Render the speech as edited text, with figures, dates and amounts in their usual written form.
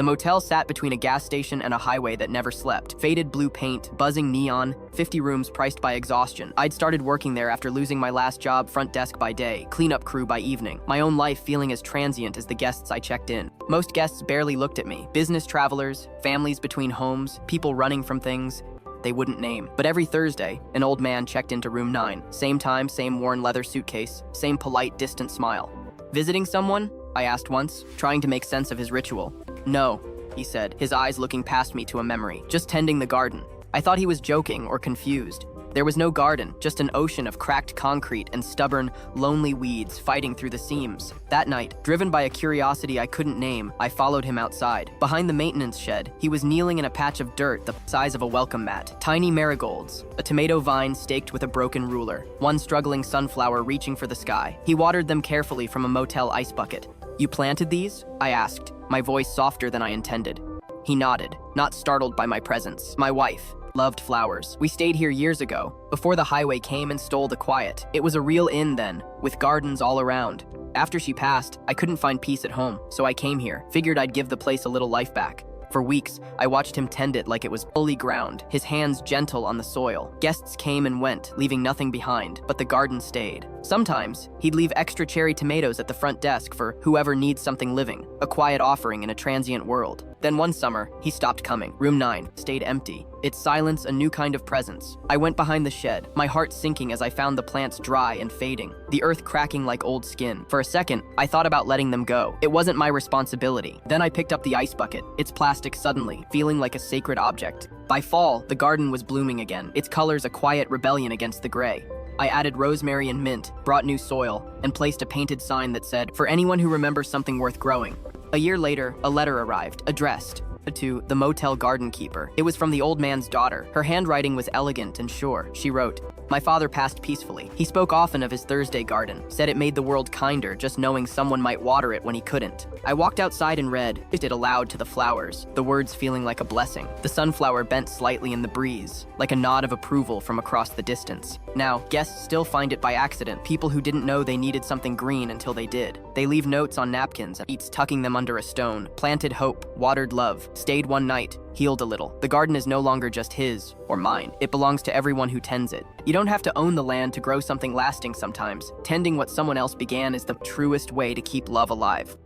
The motel sat between a gas station and a highway that never slept. Faded blue paint, buzzing neon, 50 rooms priced by exhaustion. I'd started working there after losing my last job, front desk by day, cleanup crew by evening. My own life feeling as transient as the guests I checked in. Most guests barely looked at me. Business travelers, families between homes, people running from things they wouldn't name. But every Thursday, an old man checked into room 9. Same time, same worn leather suitcase, same polite, distant smile. "Visiting someone?" I asked once, trying to make sense of his ritual. "No," he said, his eyes looking past me to a memory. "Just tending the garden." I thought he was joking or confused. There was no garden, just an ocean of cracked concrete and stubborn, lonely weeds fighting through the seams. That night, driven by a curiosity I couldn't name, I followed him outside. Behind the maintenance shed, he was kneeling in a patch of dirt the size of a welcome mat. Tiny marigolds, a tomato vine staked with a broken ruler, one struggling sunflower reaching for the sky. He watered them carefully from a motel ice bucket. "You planted these?" I asked, my voice softer than I intended. He nodded, not startled by my presence. "My wife loved flowers. We stayed here years ago, before the highway came and stole the quiet. It was a real inn then, with gardens all around. After she passed, I couldn't find peace at home, so I came here, figured I'd give the place a little life back." For weeks, I watched him tend it like it was holy ground, his hands gentle on the soil. Guests came and went, leaving nothing behind, but the garden stayed. Sometimes, he'd leave extra cherry tomatoes at the front desk for whoever needs something living, a quiet offering in a transient world. Then one summer, he stopped coming. Room 9 stayed empty, its silence a new kind of presence. I went behind the shed, my heart sinking as I found the plants dry and fading, the earth cracking like old skin. For a second, I thought about letting them go. It wasn't my responsibility. Then I picked up the ice bucket, its plastic suddenly, feeling like a sacred object. By fall, the garden was blooming again, its colors a quiet rebellion against the gray. I added rosemary and mint, brought new soil, and placed a painted sign that said, "For anyone who remembers something worth growing." A year later, a letter arrived, addressed to the motel garden keeper. It was from the old man's daughter. Her handwriting was elegant and sure. She wrote, "My father passed peacefully. He spoke often of his Thursday garden, said it made the world kinder just knowing someone might water it when he couldn't." I walked outside and read it aloud to the flowers, the words feeling like a blessing. The sunflower bent slightly in the breeze, like a nod of approval from across the distance. Now, guests still find it by accident, people who didn't know they needed something green until they did. They leave notes on napkins, each tucking them under a stone, planted hope, watered love, stayed one night, healed a little. The garden is no longer just his or mine. It belongs to everyone who tends it. You don't have to own the land to grow something lasting sometimes. Tending what someone else began is the truest way to keep love alive.